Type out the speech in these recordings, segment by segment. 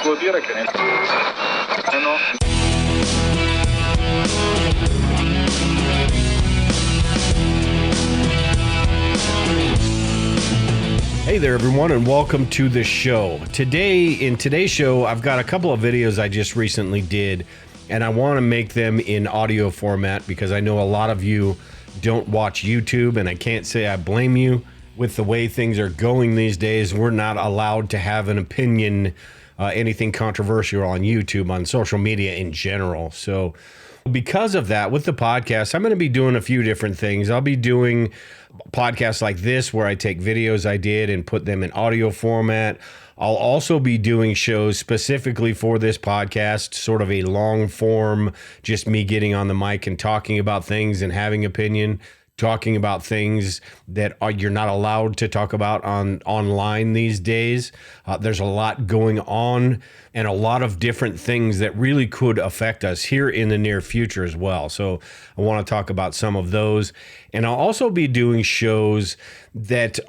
devo dire che Hey there, everyone, and welcome to the show. In today's show, I've got a couple of videos I just recently did, and I want to make them in audio format because I know a lot of you don't watch YouTube, and I can't say I blame you. With the way things are going these days, we're not allowed to have an opinion, anything controversial on YouTube, on social media in general. So because of that, with the podcast, I'm going to be doing a few different things. I'll be doing podcasts like this where I take videos I did and put them in audio format. I'll also be doing shows specifically for this podcast, sort of a long form, just me getting on the mic and talking about things and having opinion, talking about things that you're not allowed to talk about online these days. There's a lot going on and a lot of different things that really could affect us here in the near future as well. So I want to talk about some of those. And I'll also be doing shows that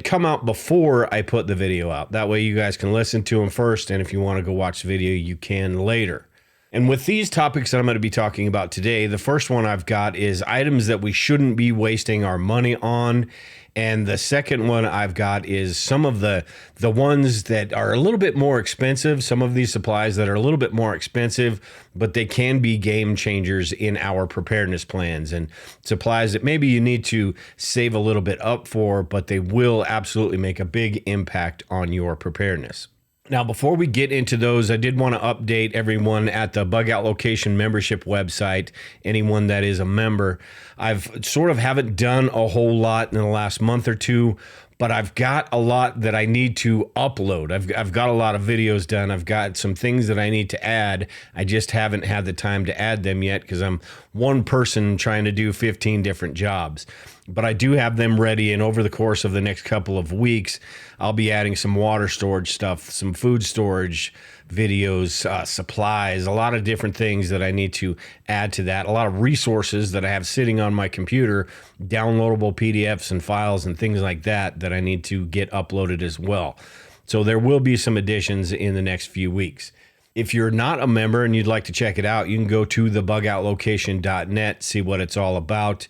come out before I put the video out. That way you guys can listen to them first. And if you want to go watch the video, you can later. And with these topics that I'm going to be talking about today, the first one I've got is items that we shouldn't be wasting our money on. And the second one I've got is some of the ones that are a little bit more expensive, some of these supplies that are a little bit more expensive, but they can be game changers in our preparedness plans, and supplies that maybe you need to save a little bit up for, but they will absolutely make a big impact on your preparedness. Now, before we get into those, I did want to update everyone at the Bug Out Location membership website, anyone that is a member. I've sort of haven't done a whole lot in the last month or two, but I've got a lot that I need to upload. I've got a lot of videos done. I've got some things that I need to add. I just haven't had the time to add them yet because I'm one person trying to do 15 different jobs. But I do have them ready, and over the course of the next couple of weeks, I'll be adding some water storage stuff, some food storage videos, supplies, a lot of different things that I need to add to that, a lot of resources that I have sitting on my computer, downloadable PDFs and files and things like that I need to get uploaded as well. So there will be some additions in the next few weeks. If you're not a member and you'd like to check it out, you can go to thebugoutlocation.net, see what it's all about.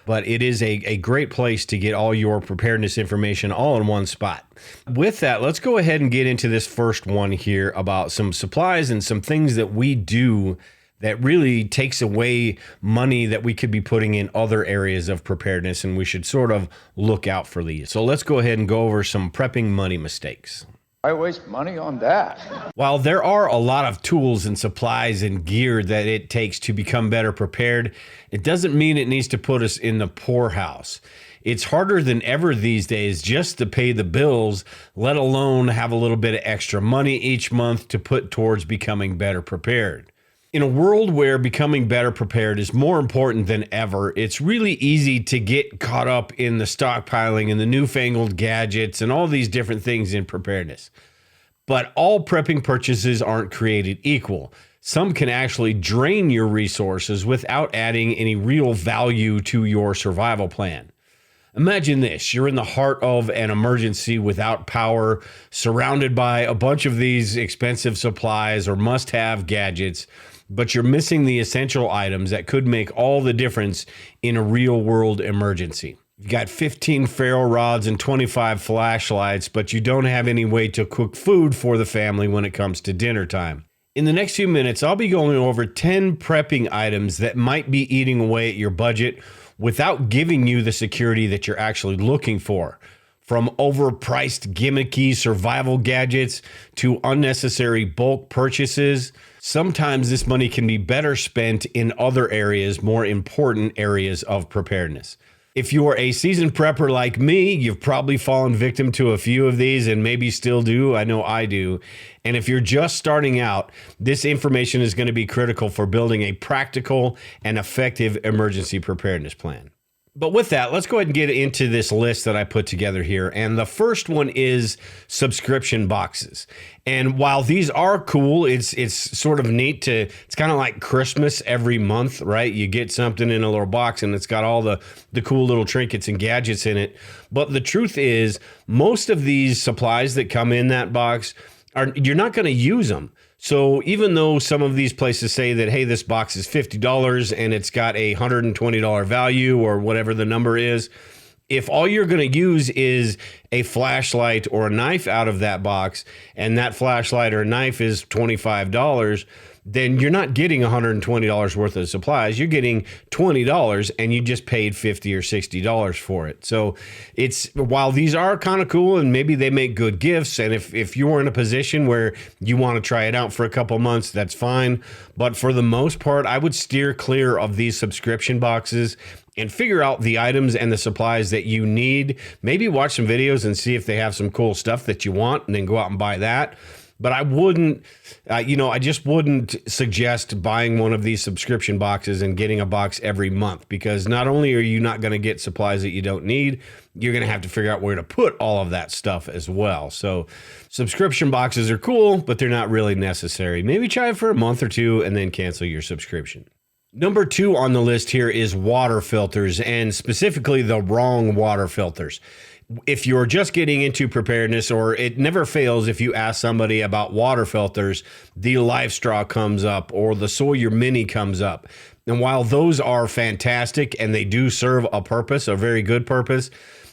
But it is a great place to get all your preparedness information all in one spot. With that, let's go ahead and get into this first one here about some supplies and some things that we do that really takes away money that we could be putting in other areas of preparedness, and we should sort of look out for these. So let's go ahead and go over some prepping money mistakes. I waste money on that. While there are a lot of tools and supplies and gear that it takes to become better prepared, it doesn't mean it needs to put us in the poorhouse. It's harder than ever these days just to pay the bills, let alone have a little bit of extra money each month to put towards becoming better prepared. In a world where becoming better prepared is more important than ever, it's really easy to get caught up in the stockpiling and the newfangled gadgets and all these different things in preparedness. But all prepping purchases aren't created equal. Some can actually drain your resources without adding any real value to your survival plan. Imagine this, you're in the heart of an emergency without power, surrounded by a bunch of these expensive supplies or must-have gadgets, but you're missing the essential items that could make all the difference in a real-world emergency. You've got 15 ferro rods and 25 flashlights, but you don't have any way to cook food for the family when it comes to dinner time. In the next few minutes, I'll be going over 10 prepping items that might be eating away at your budget without giving you the security that you're actually looking for. From overpriced gimmicky survival gadgets to unnecessary bulk purchases, sometimes this money can be better spent in other areas, more important areas of preparedness. If you are a seasoned prepper like me, you've probably fallen victim to a few of these and maybe still do. I know I do. And if you're just starting out, this information is going to be critical for building a practical and effective emergency preparedness plan. But with that, let's go ahead and get into this list that I put together here. And the first one is subscription boxes. And while these are cool, it's sort of neat it's kind of like Christmas every month, right? You get something in a little box and it's got all the cool little trinkets and gadgets in it. But the truth is, most of these supplies that come in that box you're not going to use them. So even though some of these places say that, hey, this box is $50 and it's got a $120 value or whatever the number is, if all you're going to use is a flashlight or a knife out of that box, and that flashlight or knife is $25, then you're not getting $120 worth of supplies. You're getting $20 and you just paid $50 or $60 for it. So while these are kind of cool and maybe they make good gifts, and if you're in a position where you want to try it out for a couple months, that's fine. But for the most part, I would steer clear of these subscription boxes and figure out the items and the supplies that you need. Maybe watch some videos and see if they have some cool stuff that you want, and then go out and buy that. But I wouldn't, I just wouldn't suggest buying one of these subscription boxes and getting a box every month, because not only are you not going to get supplies that you don't need, you're going to have to figure out where to put all of that stuff as well. So subscription boxes are cool, but they're not really necessary. Maybe try it for a month or two and then cancel your subscription. Number 2 on the list here is water filters, and specifically the wrong water filters. If you're just getting into preparedness, or it never fails if you ask somebody about water filters, the Life Straw comes up or the Sawyer Mini comes up. And while those are fantastic and they do serve a purpose, a very good purpose,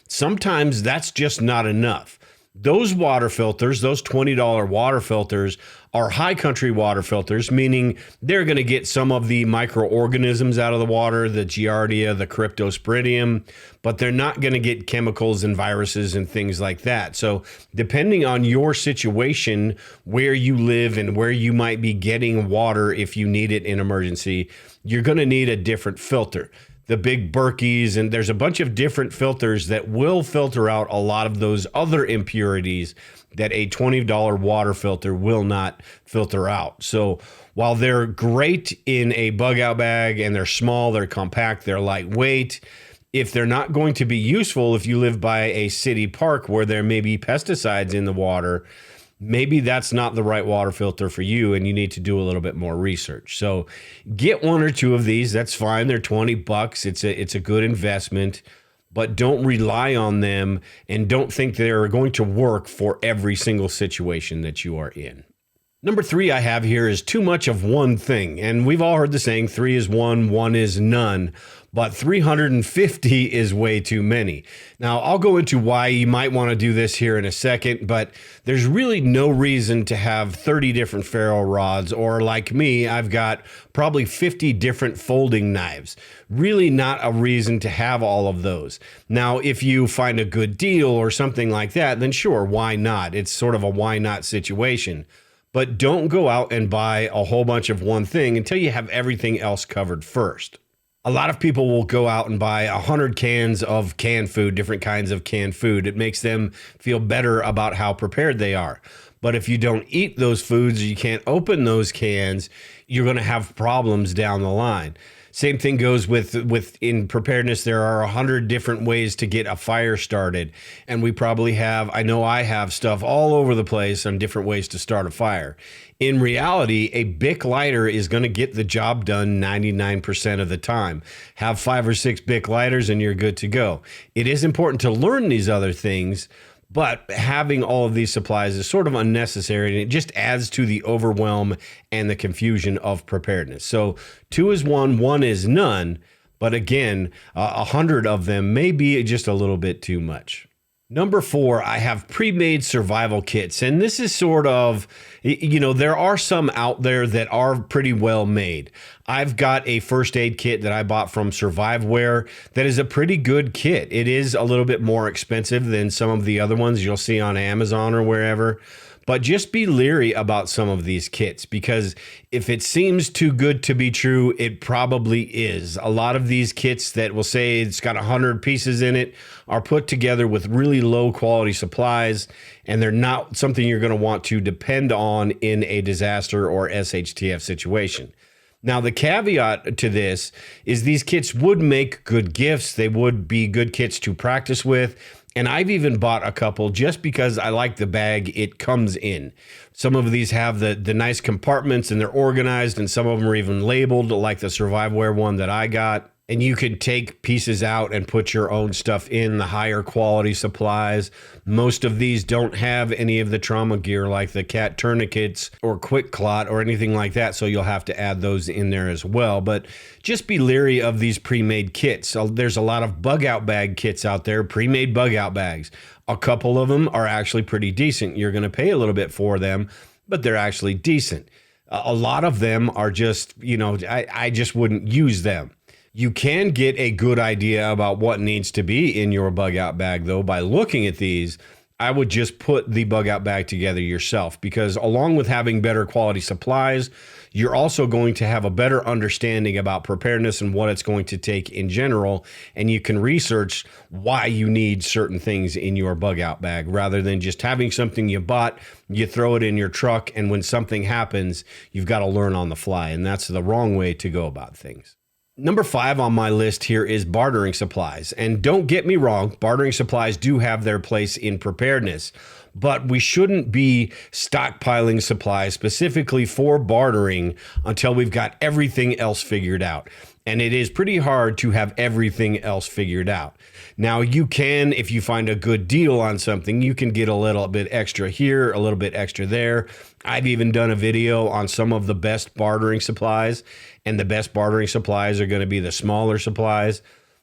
sometimes that's just not enough. Those water filters, those $20 water filters, are high country water filters, meaning they're going to get some of the microorganisms out of the water, the Giardia, the Cryptosporidium, but they're not going to get chemicals and viruses and things like that. So depending on your situation, where you live and where you might be getting water if you need it in emergency, you're going to need a different filter. The big Berkeys, and there's a bunch of different filters that will filter out a lot of those other impurities that a $20 water filter will not filter out. So while they're great in a bug out bag and they're small, they're compact, they're lightweight, if they're not going to be useful if you live by a city park where there may be pesticides in the water, maybe that's not the right water filter for you, and you need to do a little bit more research. So get one or two of these. That's fine. They're $20. It's a good investment, but don't rely on them, and don't think they're going to work for every single situation that you are in. Number 3 I have here is too much of one thing. And we've all heard the saying, 3 is 1, 1 is none. But 350 is way too many. Now, I'll go into why you might want to do this here in a second, but there's really no reason to have 30 different ferro rods, or like me, I've got probably 50 different folding knives. Really not a reason to have all of those. Now, if you find a good deal or something like that, then sure, why not? It's sort of a why not situation. But don't go out and buy a whole bunch of one thing until you have everything else covered first. A lot of people will go out and buy 100 cans of canned food, different kinds of canned food. It makes them feel better about how prepared they are. But if you don't eat those foods, you can't open those cans, you're going to have problems down the line. Same thing goes with in preparedness. There are 100 different ways to get a fire started. And we probably have, I know I have stuff all over the place on different ways to start a fire. In reality, a Bic lighter is going to get the job done 99% of the time. Have 5 or 6 Bic lighters and you're good to go. It is important to learn these other things, but having all of these supplies is sort of unnecessary, and it just adds to the overwhelm and the confusion of preparedness. So 2 is 1, 1 is none, but again, 100 of them may be just a little bit too much. Number 4, I have pre-made survival kits, and this is sort of, there are some out there that are pretty well made. I've got a first aid kit that I bought from Surviveware that is a pretty good kit. It is a little bit more expensive than some of the other ones you'll see on Amazon or wherever. But just be leery about some of these kits, because if it seems too good to be true, it probably is. A lot of these kits that will say it's got 100 pieces in it are put together with really low quality supplies, and they're not something you're going to want to depend on in a disaster or SHTF situation. Now, the caveat to this is these kits would make good gifts. They would be good kits to practice with. And I've even bought a couple just because I like the bag it comes in. Some of these have the nice compartments and they're organized, and some of them are even labeled, like the Surviveware one that I got. And you could take pieces out and put your own stuff in the higher quality supplies. Most of these don't have any of the trauma gear like the cat tourniquets or quick clot or anything like that. So you'll have to add those in there as well. But just be leery of these pre-made kits. So there's a lot of bug out bag kits out there, pre-made bug out bags. A couple of them are actually pretty decent. You're going to pay a little bit for them, but they're actually decent. A lot of them are just, I just wouldn't use them. You can get a good idea about what needs to be in your bug out bag, though, by looking at these. I would just put the bug out bag together yourself, because along with having better quality supplies, you're also going to have a better understanding about preparedness and what it's going to take in general. And you can research why you need certain things in your bug out bag rather than just having something you bought, you throw it in your truck, and when something happens, you've got to learn on the fly. And that's the wrong way to go about things. Number 5 on my list here is bartering supplies. And don't get me wrong, bartering supplies do have their place in preparedness, but we shouldn't be stockpiling supplies specifically for bartering until we've got everything else figured out. And it is pretty hard to have everything else figured out. Now, you can, if you find a good deal on something, you can get a little bit extra here, a little bit extra there. I've even done a video on some of the best bartering supplies, and the best bartering supplies are going to be the smaller supplies.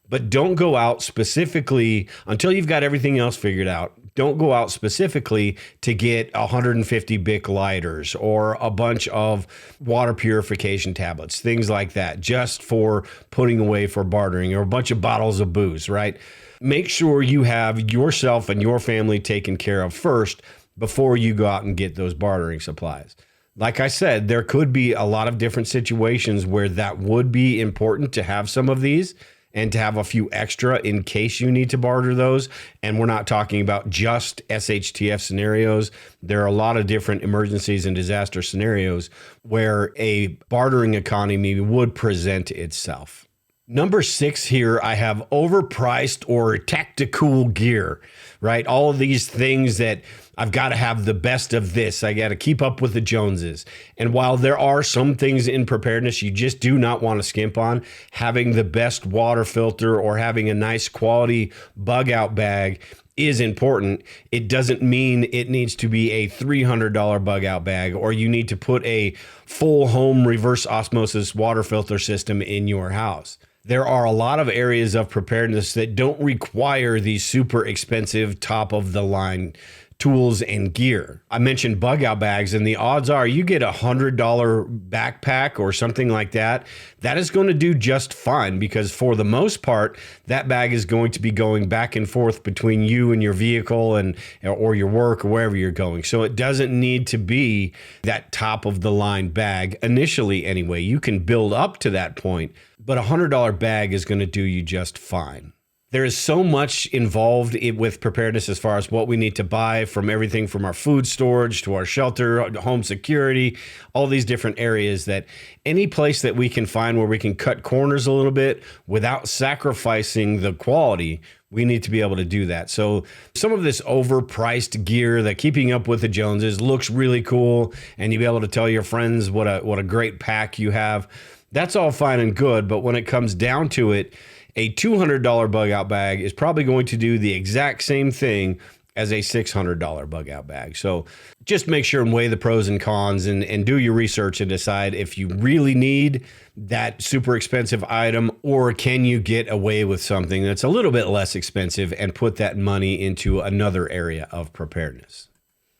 But don't go out specifically until you've got everything else figured out. Don't go out specifically to get 150 Bic lighters or a bunch of water purification tablets, things like that, just for putting away for bartering, or a bunch of bottles of booze, right? Make sure you have yourself and your family taken care of first before you go out and get those bartering supplies. Like I said, there could be a lot of different situations where that would be important to have some of these and to have a few extra in case you need to barter those. And we're not talking about just SHTF scenarios. There are a lot of different emergencies and disaster scenarios where a bartering economy would present itself. Number 6 here, I have overpriced or tactical gear, right? All of these things that I've got to have the best of this. I got to keep up with the Joneses. And while there are some things in preparedness you just do not want to skimp on, having the best water filter or having a nice quality bug out bag is important. It doesn't mean it needs to be a $300 bug out bag, or you need to put a full home reverse osmosis water filter system in your house. There are a lot of areas of preparedness that don't require these super expensive top of the line tools and gear. I mentioned bug out bags, and the odds are you get $100 backpack or something like that. That is going to do just fine, because for the most part, that bag is going to be going back and forth between you and your vehicle and or your work or wherever you're going. So it doesn't need to be that top of the line bag initially anyway. You can build up to that point, but $100 bag is going to do you just fine. There is so much involved with preparedness as far as what we need to buy, from everything from our food storage to our shelter, home security, all these different areas, that any place that we can find where we can cut corners a little bit without sacrificing the quality, we need to be able to do that. So some of this overpriced gear that keeping up with the Joneses looks really cool, and you'll be able to tell your friends what a great pack you have. That's all fine and good, but when it comes down to it, a $200 bug out bag is probably going to do the exact same thing as a $600 bug out bag. So just make sure and weigh the pros and cons and do your research and decide if you really need that super expensive item, or can you get away with something that's a little bit less expensive and put that money into another area of preparedness.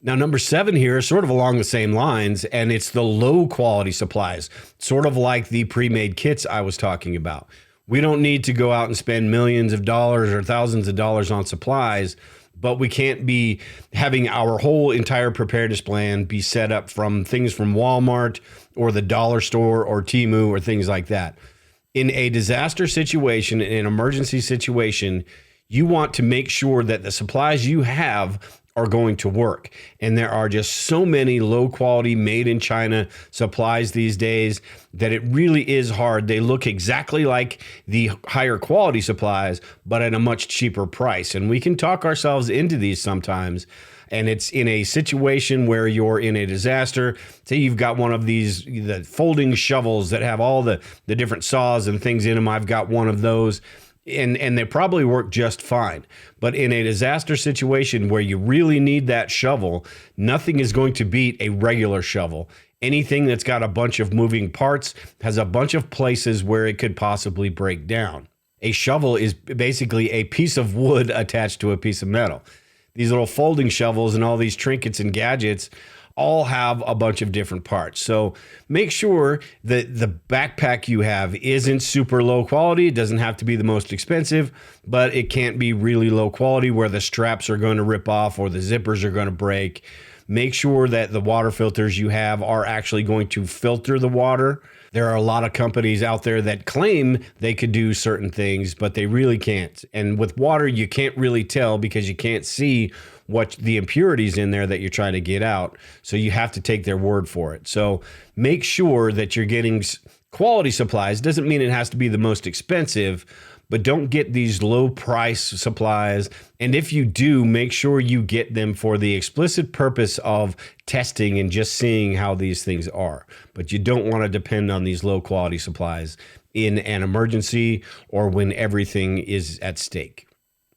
Now, number 7 here is sort of along the same lines, and it's the low quality supplies, sort of like the pre-made kits I was talking about. We don't need to go out and spend millions of dollars or thousands of dollars on supplies, but we can't be having our whole entire preparedness plan be set up from things from Walmart or the dollar store or Temu or things like that. In a disaster situation, in an emergency situation, you want to make sure that the supplies you have are going to work. And there are just so many low quality made in China supplies these days that it really is hard. They look exactly like the higher quality supplies, but at a much cheaper price. And we can talk ourselves into these sometimes. And it's in a situation where you're in a disaster. Say you've got one of the folding shovels that have all the different saws and things in them. I've got one of those. And they probably work just fine. But in a disaster situation where you really need that shovel, nothing is going to beat a regular shovel. Anything that's got a bunch of moving parts has a bunch of places where it could possibly break down. A shovel is basically a piece of wood attached to a piece of metal. These little folding shovels and all these trinkets and gadgets all have a bunch of different parts. So make sure that the backpack you have isn't super low quality. It doesn't have to be the most expensive, but it can't be really low quality where the straps are going to rip off or the zippers are going to break. Make sure that the water filters you have are actually going to filter the water. There are a lot of companies out there that claim they could do certain things, but they really can't. And with water, you can't really tell because you can't see what the impurities in there that you're trying to get out. So you have to take their word for it. So make sure that you're getting quality supplies. Doesn't mean it has to be the most expensive, but don't get these low price supplies. And if you do, make sure you get them for the explicit purpose of testing and just seeing how these things are. But you don't want to depend on these low quality supplies in an emergency or when everything is at stake.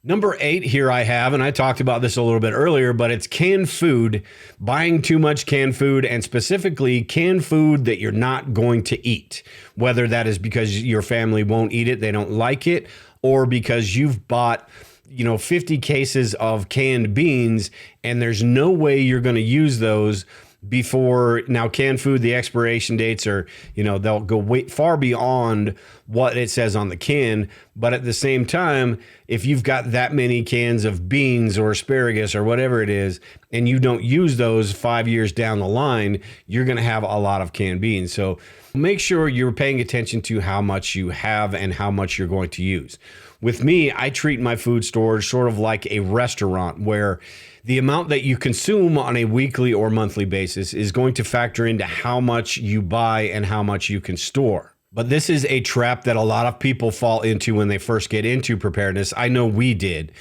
Number 8 here I have, and I talked about this a little bit earlier, but it's canned food, buying too much canned food, and specifically canned food that you're not going to eat, whether that is because your family won't eat it, they don't like it, or because you've bought 50 cases of canned beans and there's no way you're going to use those before. Now, canned food, the expiration dates are, they'll go way far beyond what it says on the can. But at the same time, if you've got that many cans of beans or asparagus or whatever it is, and you don't use those 5 years down the line, you're going to have a lot of canned beans. So make sure you're paying attention to how much you have and how much you're going to use. With me, I treat my food storage sort of like a restaurant where the amount that you consume on a weekly or monthly basis is going to factor into how much you buy and how much you can store. But this is a trap that a lot of people fall into when they first get into preparedness. I know we did.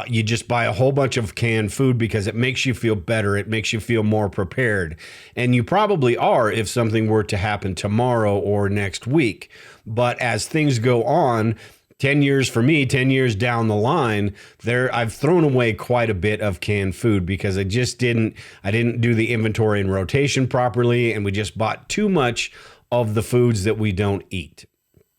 You just buy a whole bunch of canned food because it makes you feel better. It makes you feel more prepared. And you probably are if something were to happen tomorrow or next week. But as things go on, 10 years for me, 10 years down the line, I've thrown away quite a bit of canned food because I didn't do the inventory and rotation properly, and we just bought too much of the foods that we don't eat.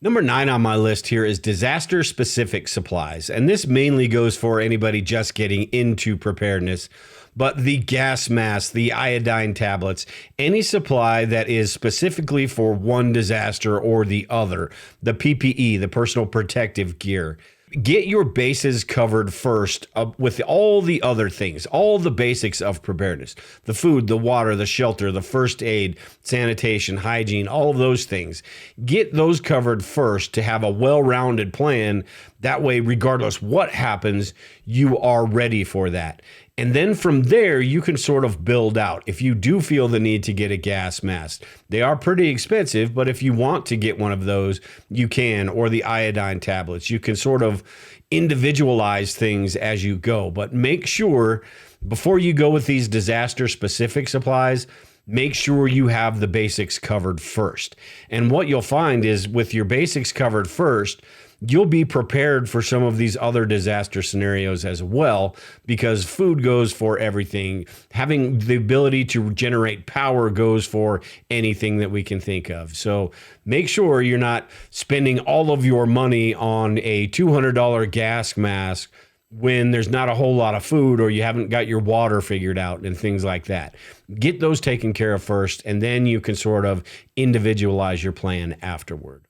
Number 9 on my list here is disaster-specific supplies, and this mainly goes for anybody just getting into preparedness. But the gas mask, the iodine tablets, any supply that is specifically for one disaster or the other, the PPE, the personal protective gear. Get your bases covered first with all the other things, all the basics of preparedness, the food, the water, the shelter, the first aid, sanitation, hygiene, all of those things. Get those covered first to have a well-rounded plan. That way, regardless what happens, you are ready for that. And then from there, you can sort of build out. If you do feel the need to get a gas mask, they are pretty expensive, but if you want to get one of those, you can, or the iodine tablets. You can sort of individualize things as you go, but make sure before you go with these disaster-specific supplies, make sure you have the basics covered first. And what you'll find is with your basics covered first, you'll be prepared for some of these other disaster scenarios as well, because food goes for everything. Having the ability to generate power goes for anything that we can think of. So make sure you're not spending all of your money on a $200 gas mask when there's not a whole lot of food or you haven't got your water figured out and things like that. Get those taken care of first, and then you can sort of individualize your plan afterward.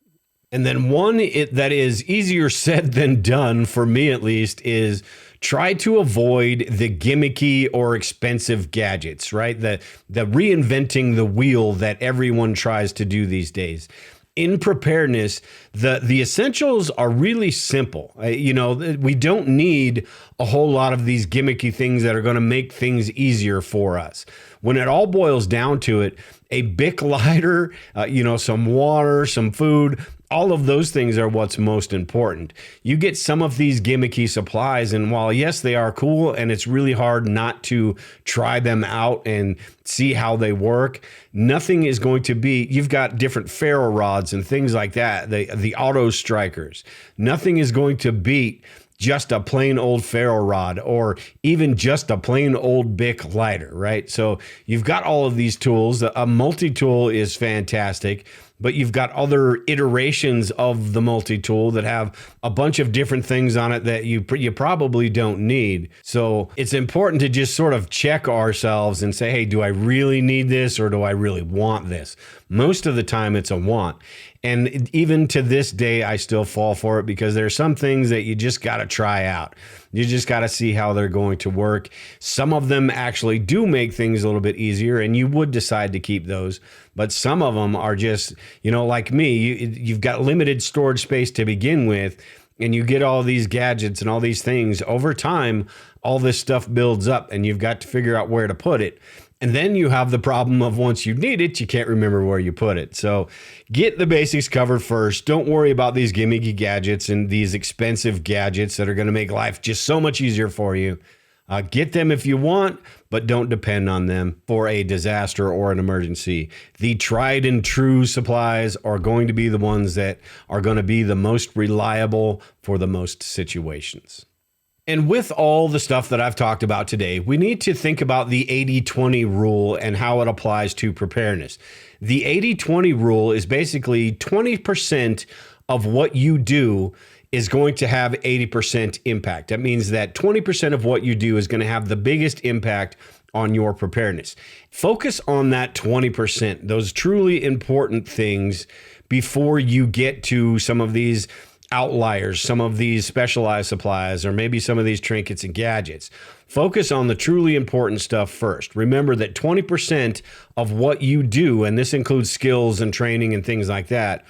And then one that is easier said than done, for me at least, is try to avoid the gimmicky or expensive gadgets, right? The reinventing the wheel that everyone tries to do these days. In preparedness, the essentials are really simple. We don't need a whole lot of these gimmicky things that are going to make things easier for us. When it all boils down to it, a Bic lighter, some water, some food, all of those things are what's most important. You get some of these gimmicky supplies, and while yes, they are cool, and it's really hard not to try them out and see how they work, nothing is going to be, you've got different ferro rods and things like that, the auto strikers. Nothing is going to beat just a plain old ferro rod or even just a plain old Bic lighter, right? So you've got all of these tools. A multi-tool is fantastic, but you've got other iterations of the multi-tool that have a bunch of different things on it that you probably don't need. So it's important to just sort of check ourselves and say, hey, do I really need this or do I really want this? Most of the time it's a want. And even to this day, I still fall for it because there are some things that you just got to try out. You just got to see how they're going to work. Some of them actually do make things a little bit easier, and you would decide to keep those. But some of them are just, like me, you've got limited storage space to begin with, and you get all these gadgets and all these things. Over time, all this stuff builds up, and you've got to figure out where to put it. And then you have the problem of once you need it, you can't remember where you put it. So get the basics covered first. Don't worry about these gimmicky gadgets and these expensive gadgets that are going to make life just so much easier for you. Get them if you want, but don't depend on them for a disaster or an emergency. The tried and true supplies are going to be the ones that are going to be the most reliable for the most situations. And with all the stuff that I've talked about today, we need to think about the 80-20 rule and how it applies to preparedness. The 80-20 rule is basically 20% of what you do is going to have 80% impact. That means that 20% of what you do is going to have the biggest impact on your preparedness. Focus on that 20%, those truly important things before you get to some of these outliers, some of these specialized supplies, or maybe some of these trinkets and gadgets. Focus on the truly important stuff first. Remember that 20% of what you do, and this includes skills and training and things like that,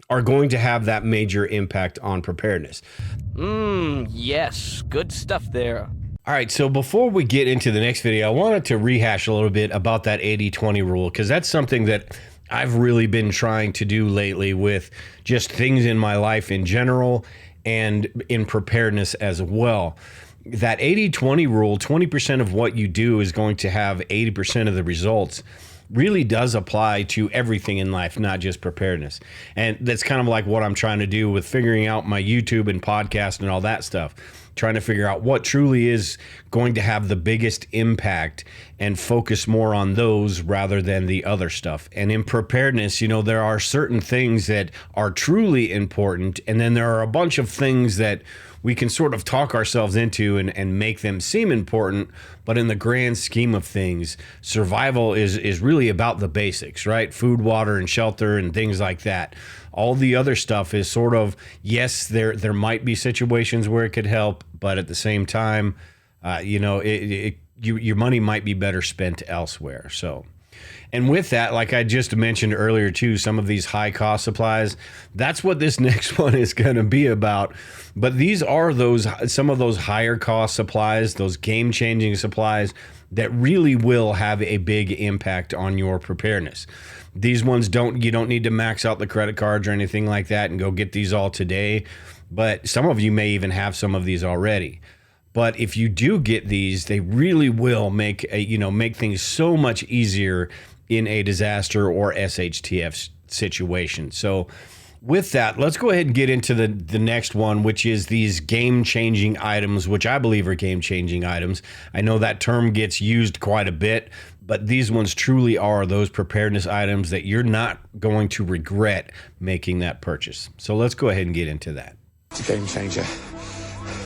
are going to have that major impact on preparedness. Yes, good stuff there. All right, so before we get into the next video, I wanted to rehash a little bit about that 80-20 rule, because that's something that I've really been trying to do lately with just things in my life in general and in preparedness as well. That 80-20 rule, 20% of what you do is going to have 80% of the results, really does apply to everything in life, not just preparedness. And that's kind of like what I'm trying to do with figuring out my YouTube and podcast and all that stuff. Trying to figure out what truly is going to have the biggest impact and focus more on those rather than the other stuff. And in preparedness, there are certain things that are truly important, and then there are a bunch of things that we can sort of talk ourselves into and make them seem important. But in the grand scheme of things, survival is really about the basics, right? Food, water, and shelter and things like that. All the other stuff is sort of, yes, there might be situations where it could help, but at the same time, your money might be better spent elsewhere. So, and with that, like I just mentioned earlier too, some of these high cost supplies, that's what this next one is going to be about. But these are some of those higher cost supplies, those game changing supplies that really will have a big impact on your preparedness. These ones you don't need to max out the credit cards or anything like that and go get these all today. But some of you may even have some of these already. But if you do get these, they really will make things so much easier in a disaster or SHTF situation. So with that, let's go ahead and get into the next one, which is these game-changing items, which I believe are game-changing items. I know that term gets used quite a bit, but these ones truly are those preparedness items that you're not going to regret making that purchase. So let's go ahead and get into that. It's a game changer.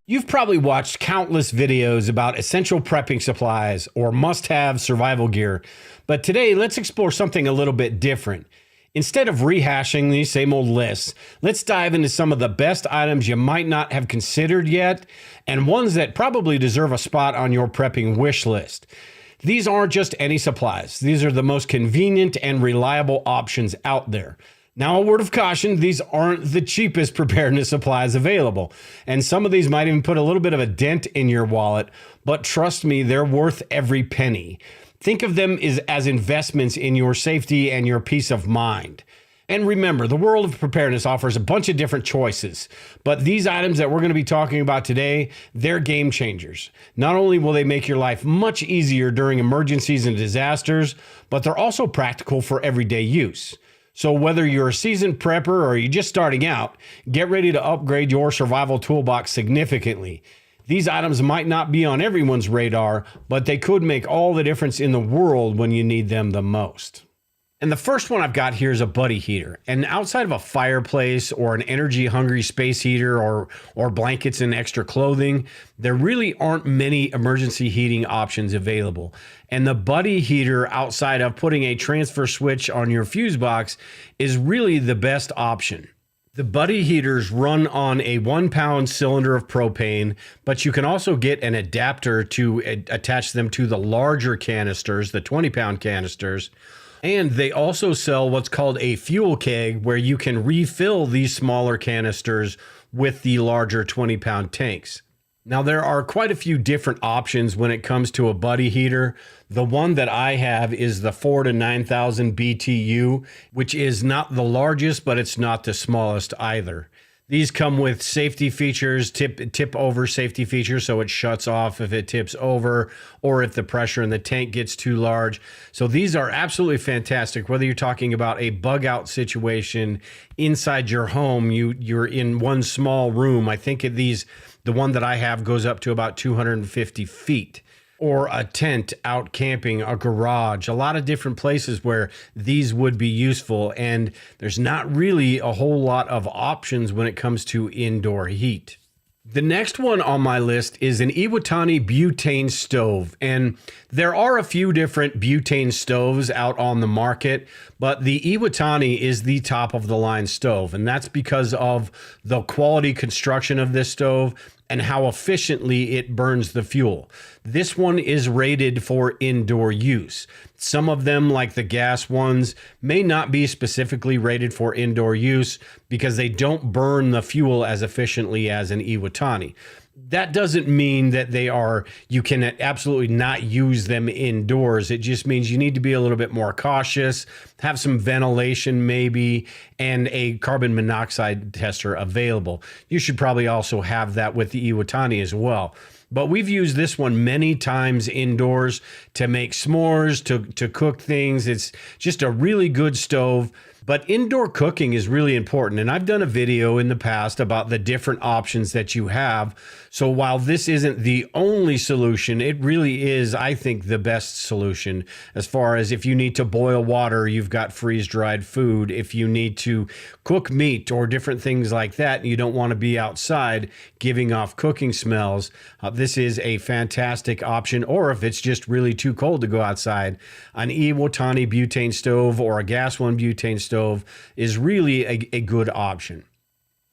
You've probably watched countless videos about essential prepping supplies or must-have survival gear, but today let's explore something a little bit different. Instead of rehashing these same old lists, let's dive into some of the best items you might not have considered yet, and ones that probably deserve a spot on your prepping wish list. These aren't just any supplies. These are the most convenient and reliable options out there. Now, a word of caution, these aren't the cheapest preparedness supplies available. And some of these might even put a little bit of a dent in your wallet, but trust me, they're worth every penny. Think of them as investments in your safety and your peace of mind. And remember, the world of preparedness offers a bunch of different choices, but these items that we're going to be talking about today, they're game changers. Not only will they make your life much easier during emergencies and disasters, but they're also practical for everyday use. So whether you're a seasoned prepper or you're just starting out, get ready to upgrade your survival toolbox significantly. These items might not be on everyone's radar, but they could make all the difference in the world when you need them the most. And the first one I've got here is a buddy heater. And outside of a fireplace or an energy-hungry space heater or blankets and extra clothing, there really aren't many emergency heating options available. And the buddy heater, outside of putting a transfer switch on your fuse box, is really the best option. The buddy heaters run on a 1-pound cylinder of propane, but you can also get an adapter to attach them to the larger canisters, the 20-pound canisters. And they also sell what's called a fuel keg, where you can refill these smaller canisters with the larger 20-pound tanks. Now, there are quite a few different options when it comes to a buddy heater. The one that I have is the 4,000 to 9,000 BTU, which is not the largest, but it's not the smallest either. These come with safety features, tip over safety features, so it shuts off if it tips over or if the pressure in the tank gets too large. So these are absolutely fantastic. Whether you're talking about a bug out situation inside your home, you're in one small room. I think the one that I have goes up to about 250 feet. Or a tent out camping, a garage, a lot of different places where these would be useful. And there's not really a whole lot of options when it comes to indoor heat. The next one on my list is an Iwatani butane stove. And there are a few different butane stoves out on the market, but the Iwatani is the top of the line stove. And that's because of the quality construction of this stove and how efficiently it burns the fuel. This one is rated for indoor use. Some of them, like the gas ones, may not be specifically rated for indoor use because they don't burn the fuel as efficiently as an Iwatani. That doesn't mean that you can absolutely not use them indoors. It just means you need to be a little bit more cautious, have some ventilation maybe, and a carbon monoxide tester available. You should probably also have that with the Iwatani as well. But we've used this one many times indoors to make s'mores, to cook things. It's just a really good stove. But indoor cooking is really important. And I've done a video in the past about the different options that you have. So while this isn't the only solution, it really is, I think, the best solution. As far as if you need to boil water, you've got freeze-dried food. If you need to cook meat or different things like that, and you don't want to be outside giving off cooking smells, this is a fantastic option. Or if it's just really too cold to go outside, an Iwatani butane stove or a gas one butane stove is really a good option.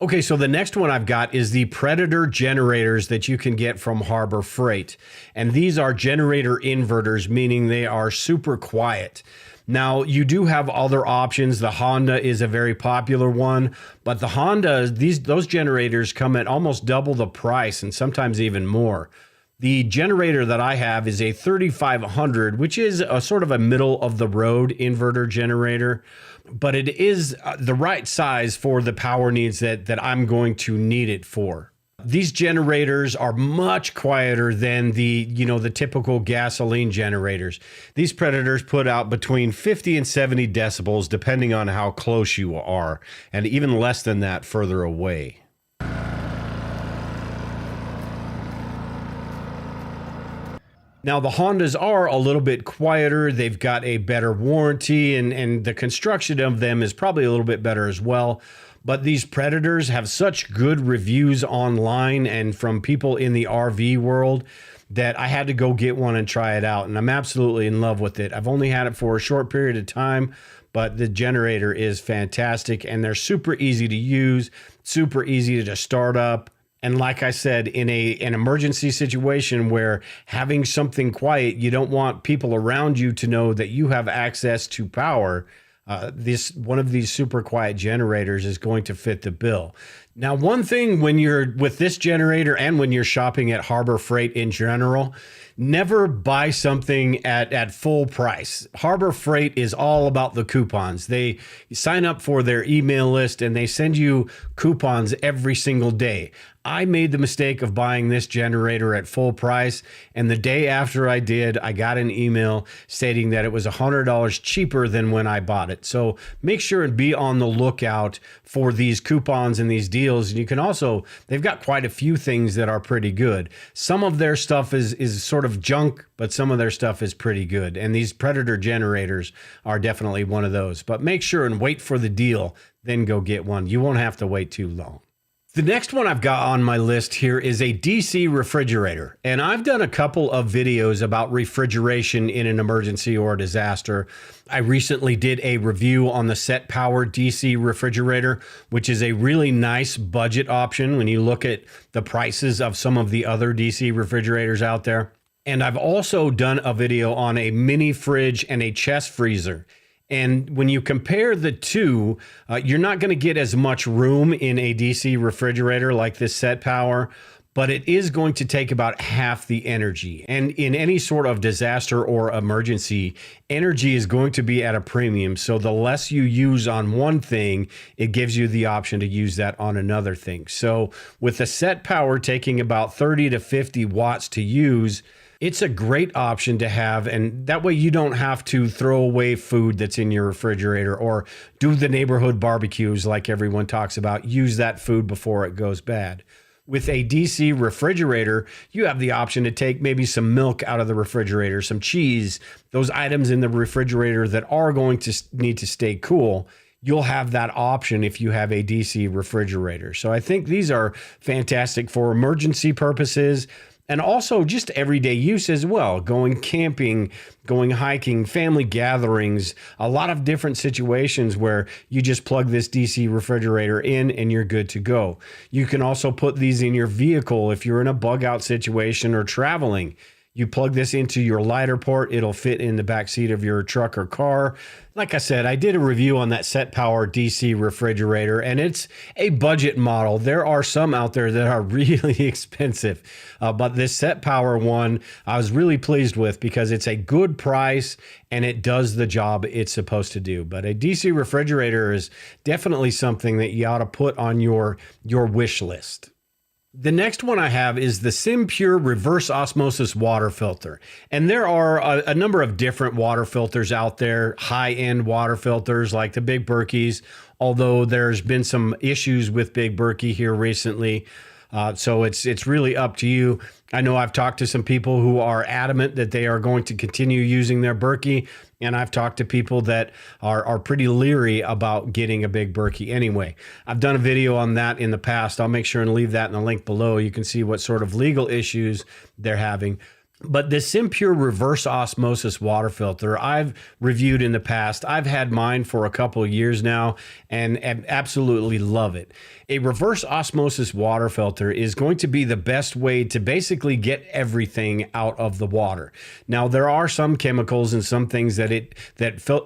Okay, so the next one I've got is the Predator generators that you can get from Harbor Freight. And these are generator inverters, meaning they are super quiet. Now, you do have other options. The Honda is a very popular one, but the Honda, those generators come at almost double the price and sometimes even more. The generator that I have is a 3500, which is a sort of a middle of the road inverter generator, but it is the right size for the power needs that I'm going to need it for. These generators are much quieter than the typical gasoline generators. These Predators put out between 50 and 70 decibels, depending on how close you are, and even less than that further away. Now, the Hondas are a little bit quieter. They've got a better warranty, and the construction of them is probably a little bit better as well. But these Predators have such good reviews online and from people in the RV world that I had to go get one and try it out. And I'm absolutely in love with it. I've only had it for a short period of time, but the generator is fantastic. And they're super easy to use, super easy to start up. And like I said, in an emergency situation where having something quiet, you don't want people around you to know that you have access to power. this one of these super quiet generators is going to fit the bill. Now, one thing when you're with this generator and when you're shopping at Harbor Freight in general, never buy something at full price. Harbor Freight is all about the coupons. They sign up for their email list and they send you coupons every single day. I made the mistake of buying this generator at full price, and the day after I did, I got an email stating that it was $100 cheaper than when I bought it. So make sure and be on the lookout for these coupons and these deals. And you can also, they've got quite a few things that are pretty good. Some of their stuff is sort of junk, but some of their stuff is pretty good. And these Predator generators are definitely one of those. But make sure and wait for the deal, then go get one. You won't have to wait too long. The next one I've got on my list here is a DC refrigerator. And I've done a couple of videos about refrigeration in an emergency or a disaster. I recently did a review on the Set Power DC refrigerator, which is a really nice budget option when you look at the prices of some of the other DC refrigerators out there. And I've also done a video on a mini fridge and a chest freezer. And when you compare the two, you're not going to get as much room in a DC refrigerator like this Set Power, but it is going to take about half the energy. And in any sort of disaster or emergency, energy is going to be at a premium. So the less you use on one thing, it gives you the option to use that on another thing. So with the Set Power taking about 30 to 50 watts to use, it's a great option to have, and that way you don't have to throw away food that's in your refrigerator or do the neighborhood barbecues like everyone talks about. Use that food before it goes bad. With a DC refrigerator, you have the option to take maybe some milk out of the refrigerator, some cheese, those items in the refrigerator that are going to need to stay cool. You'll have that option if you have a DC refrigerator. So I think these are fantastic for emergency purposes. And also just everyday use as well, going camping, going hiking, family gatherings, a lot of different situations where you just plug this DC refrigerator in and you're good to go. You can also put these in your vehicle if you're in a bug out situation or traveling. You plug this into your lighter port, it'll fit in the back seat of your truck or car. Like I said, I did a review on that Set Power DC refrigerator, and it's a budget model. There are some out there that are really expensive, but this Set Power one I was really pleased with because it's a good price and it does the job it's supposed to do. But a DC refrigerator is definitely something that you ought to put on your wish list. The next one I have is the SimPure reverse osmosis water filter. And there are a number of different water filters out there, high-end water filters like the Big Berkeys, although there's been some issues with Big Berkey here recently. So it's really up to you. I know I've talked to some people who are adamant that they are going to continue using their Berkey, and I've talked to people that are pretty leery about getting a Big Berkey anyway. I've done a video on that in the past. I'll make sure and leave that in the link below. You can see what sort of legal issues they're having. But this SimPure reverse osmosis water filter, I've reviewed in the past. I've had mine for a couple of years now and absolutely love it. A reverse osmosis water filter is going to be the best way to basically get everything out of the water. Now, there are some chemicals and some things that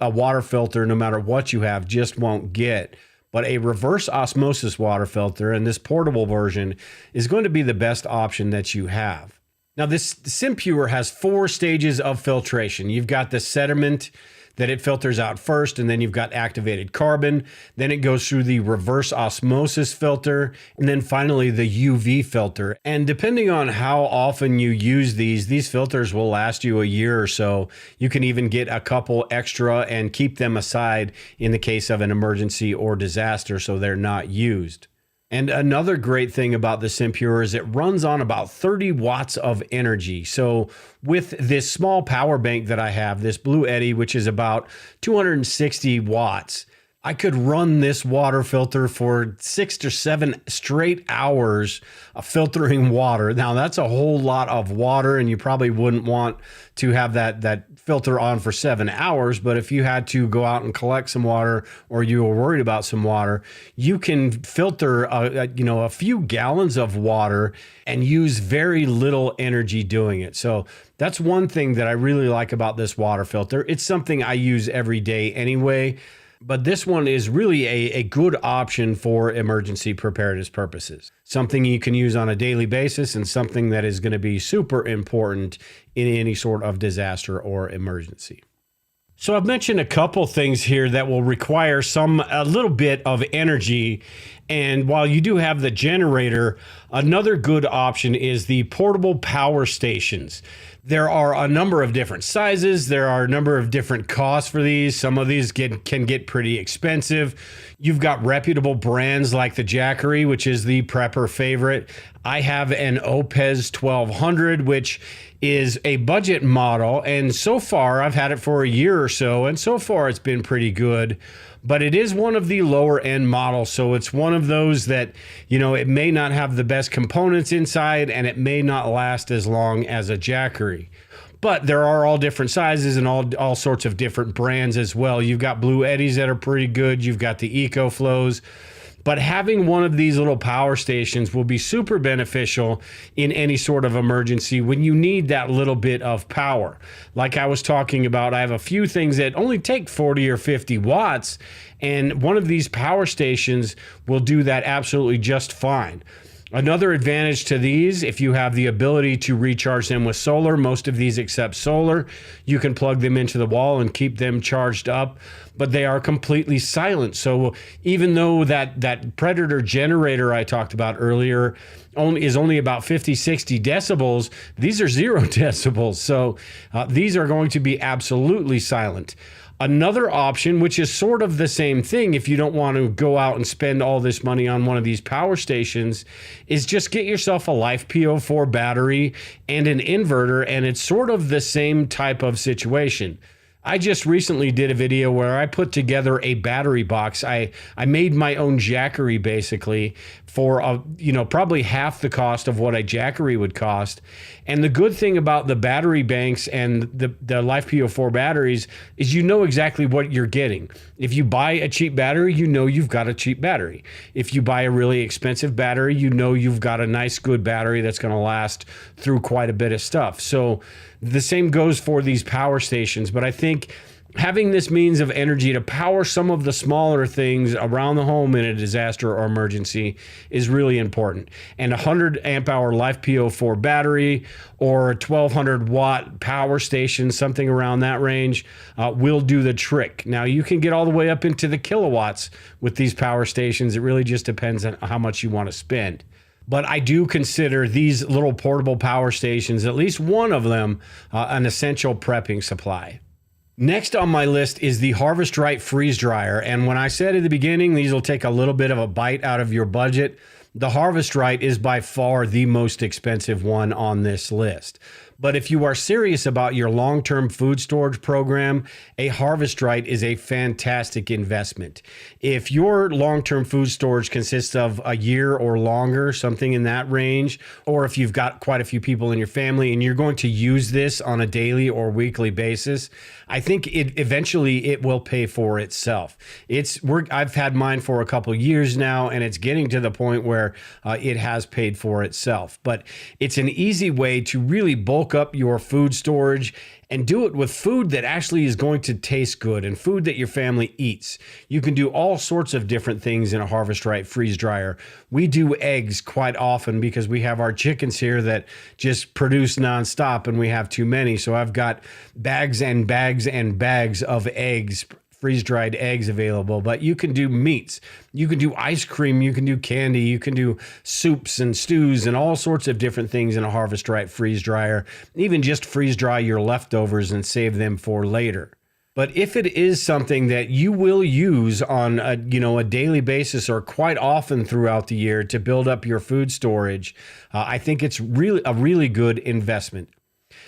a water filter, no matter what you have, just won't get. But a reverse osmosis water filter, and this portable version, is going to be the best option that you have. Now, this SimPure has 4 stages of filtration. You've got the sediment that it filters out first, and then you've got activated carbon. Then it goes through the reverse osmosis filter, and then finally the UV filter. And depending on how often you use these filters will last you a year or so. You can even get a couple extra and keep them aside in the case of an emergency or disaster so they're not used. And another great thing about the SimPure is it runs on about 30 watts of energy. So with this small power bank that I have, this Blue Eddy, which is about 260 watts, I could run this water filter for 6 to 7 straight hours of filtering water. Now, that's a whole lot of water, and you probably wouldn't want to have that filter on for 7 hours. But if you had to go out and collect some water, or you were worried about some water, you can filter a few gallons of water and use very little energy doing it. So that's one thing that I really like about this water filter. It's something I use every day anyway. But this one is really a good option for emergency preparedness purposes. Something you can use on a daily basis and something that is going to be super important in any sort of disaster or emergency. So I've mentioned a couple things here that will require a little bit of energy. And while you do have the generator, another good option is the portable power stations. There are a number of different sizes. There are a number of different costs for these. Some of these can get pretty expensive. You've got reputable brands like the Jackery, which is the prepper favorite. I have an Opez 1200, which is a budget model. And so far, I've had it for a year or so, and so far it's been pretty good. But it is one of the lower end models. So it's one of those that, it may not have the best components inside and it may not last as long as a Jackery. But there are all different sizes and all sorts of different brands as well. You've got Blue Eddies that are pretty good. You've got the EcoFlows. But having one of these little power stations will be super beneficial in any sort of emergency when you need that little bit of power. Like I was talking about, I have a few things that only take 40 or 50 watts, and one of these power stations will do that absolutely just fine. Another advantage to these, if you have the ability to recharge them with solar, most of these accept solar, you can plug them into the wall and keep them charged up, but they are completely silent. So even though that Predator generator I talked about earlier is only about 50, 60 decibels, these are 0 decibels. So these are going to be absolutely silent. Another option, which is sort of the same thing if you don't want to go out and spend all this money on one of these power stations, is just get yourself a LiFePO4 battery and an inverter, and it's sort of the same type of situation. I just recently did a video where I put together a battery box. I made my own Jackery basically for probably half the cost of what a Jackery would cost. And the good thing about the battery banks and the LiFePO4 batteries is exactly what you're getting. If you buy a cheap battery, you've got a cheap battery. If you buy a really expensive battery, you've got a nice good battery that's going to last through quite a bit of stuff. So the same goes for these power stations, but I think having this means of energy to power some of the smaller things around the home in a disaster or emergency is really important. And a 100 amp hour LiFePO4 battery or a 1200 watt power station, something around that range, will do the trick. Now you can get all the way up into the kilowatts with these power stations. It really just depends on how much you want to spend. But I do consider these little portable power stations, at least one of them, an essential prepping supply. Next on my list is the Harvest Right freeze dryer. And when I said at the beginning, these will take a little bit of a bite out of your budget, the Harvest Right is by far the most expensive one on this list. But if you are serious about your long-term food storage program, a Harvest Right is a fantastic investment. If your long-term food storage consists of a year or longer, something in that range, or if you've got quite a few people in your family and you're going to use this on a daily or weekly basis, I think eventually it will pay for itself. I've had mine for a couple years now, and it's getting to the point where it has paid for itself. But it's an easy way to really bulk up your food storage and do it with food that actually is going to taste good and food that your family eats. You can do all sorts of different things in a Harvest Right freeze dryer. We do eggs quite often because we have our chickens here that just produce nonstop and we have too many. So I've got bags and bags and bags of eggs, freeze-dried eggs available. But you can do meats, you can do ice cream, you can do candy, you can do soups and stews and all sorts of different things in a Harvest Right freeze dryer. Even just freeze dry your leftovers and save them for later. But if it is something that you will use on a daily basis or quite often throughout the year to build up your food storage, I think it's really a really good investment.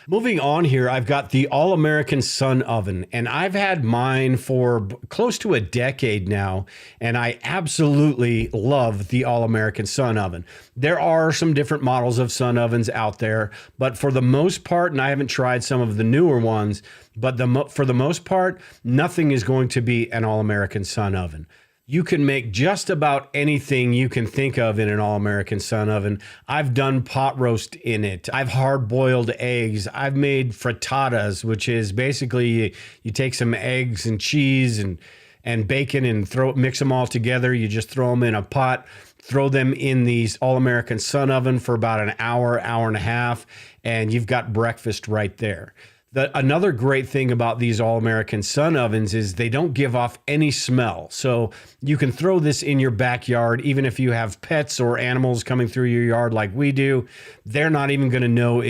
Moving on here, I've got the All-American Sun Oven, and I've had mine for close to a decade now, and I absolutely love the All-American Sun Oven. There are some different models of sun ovens out there, but for the most part, and I haven't tried some of the newer ones, but for the most part, nothing is going to be an All-American Sun Oven. You can make just about anything you can think of in an All-American Sun Oven. I've done pot roast in it. I've hard-boiled eggs. I've made frittatas, which is basically you take some eggs and cheese and and bacon and mix them all together. You just throw them in a pot, throw them in these All-American Sun Oven for about an hour, hour and a half, and you've got breakfast right there. Another great thing about these All-American Sun Ovens is they don't give off any smell. So you can throw this in your backyard, even if you have pets or animals coming through your yard like we do. They're not even going to know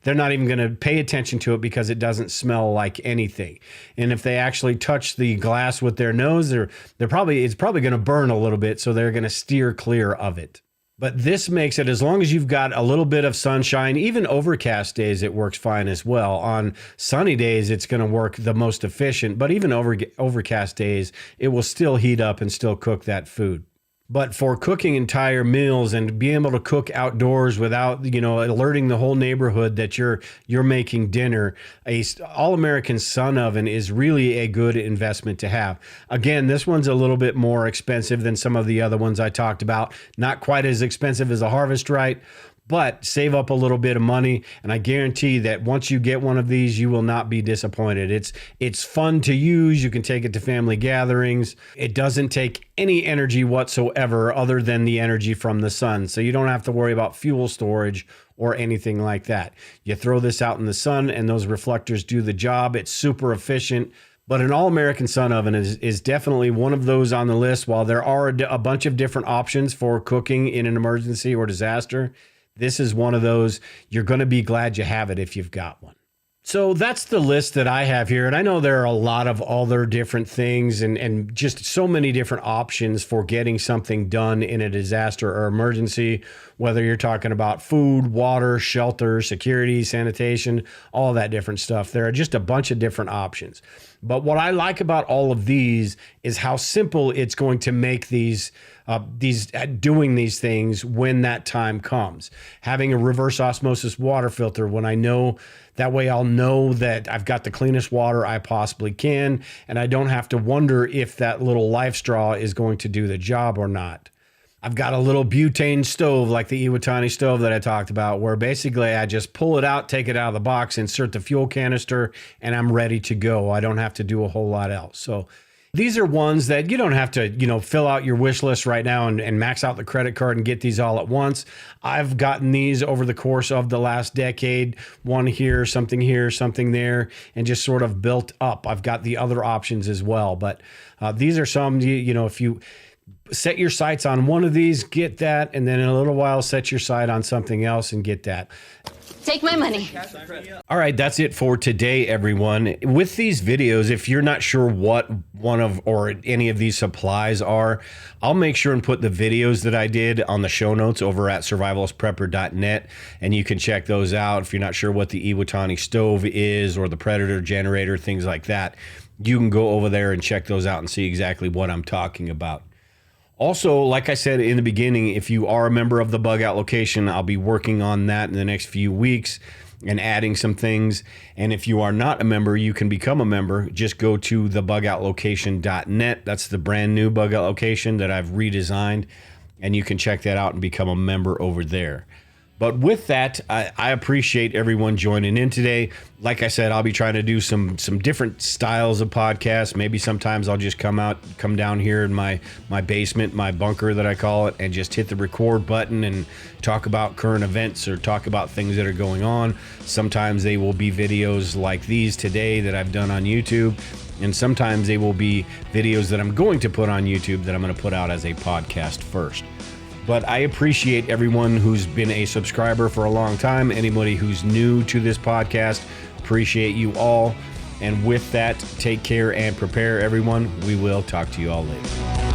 they're not even going to pay attention to it because it doesn't smell like anything. And if they actually touch the glass with their nose, it's probably going to burn a little bit. So they're going to steer clear of it. But this makes it, as long as you've got a little bit of sunshine, even overcast days, it works fine as well. On sunny days, it's going to work the most efficient, but even overcast days, it will still heat up and still cook that food. But for cooking entire meals and being able to cook outdoors without, alerting the whole neighborhood that you're making dinner, a All-American Sun Oven is really a good investment to have. Again, this one's a little bit more expensive than some of the other ones I talked about. Not quite as expensive as a Harvest Right, but save up a little bit of money, and I guarantee that once you get one of these, you will not be disappointed. It's fun to use. You can take it to family gatherings. It doesn't take any energy whatsoever other than the energy from the sun, so you don't have to worry about fuel storage or anything like that. You throw this out in the sun, and those reflectors do the job. It's super efficient. But an All-American Sun Oven is definitely one of those on the list. While there are a bunch of different options for cooking in an emergency or disaster, this is one of those. You're going to be glad you have it if you've got one. So that's the list that I have here. And I know there are a lot of other different things and just so many different options for getting something done in a disaster or emergency, whether you're talking about food, water, shelter, security, sanitation, all that different stuff. There are just a bunch of different options. But what I like about all of these is how simple it's going to make doing these things when that time comes. Having a reverse osmosis water filter, when I know that way, I'll know that I've got the cleanest water I possibly can, and I don't have to wonder if that little life straw is going to do the job or not. I've got a little butane stove like the Iwatani stove that I talked about, where basically I just pull it out, take it out of the box, insert the fuel canister, and I'm ready to go. I don't have to do a whole lot else. So these are ones that you don't have to, fill out your wish list right now and max out the credit card and get these all at once. I've gotten these over the course of the last decade, one here, something there, and just sort of built up. I've got the other options as well, but these are some, if you set your sights on one of these, get that, and then in a little while, set your sight on something else and get that. Take my money. All right, that's it for today, everyone. With these videos, if you're not sure what one of or any of these supplies are, I'll make sure and put the videos that I did on the show notes over at survivalistprepper.net, and you can check those out. If you're not sure what the Iwatani stove is or the Predator generator, things like that, you can go over there and check those out and see exactly what I'm talking about. Also, like I said in the beginning, if you are a member of the Bug Out location, I'll be working on that in the next few weeks and adding some things. And if you are not a member, you can become a member. Just go to thebugOutlocation.net. That's the brand new Bug Out location that I've redesigned, and you can check that out and become a member over there. But with that, I appreciate everyone joining in today. Like I said, I'll be trying to do some different styles of podcasts. Maybe sometimes I'll just come down here in my basement, my bunker that I call it, and just hit the record button and talk about current events or talk about things that are going on. Sometimes they will be videos like these today that I've done on YouTube, and sometimes they will be videos that I'm going to put on YouTube that I'm going to put out as a podcast first. But I appreciate everyone who's been a subscriber for a long time. Anybody who's new to this podcast, appreciate you all. And with that, take care and prepare, everyone. We will talk to you all later.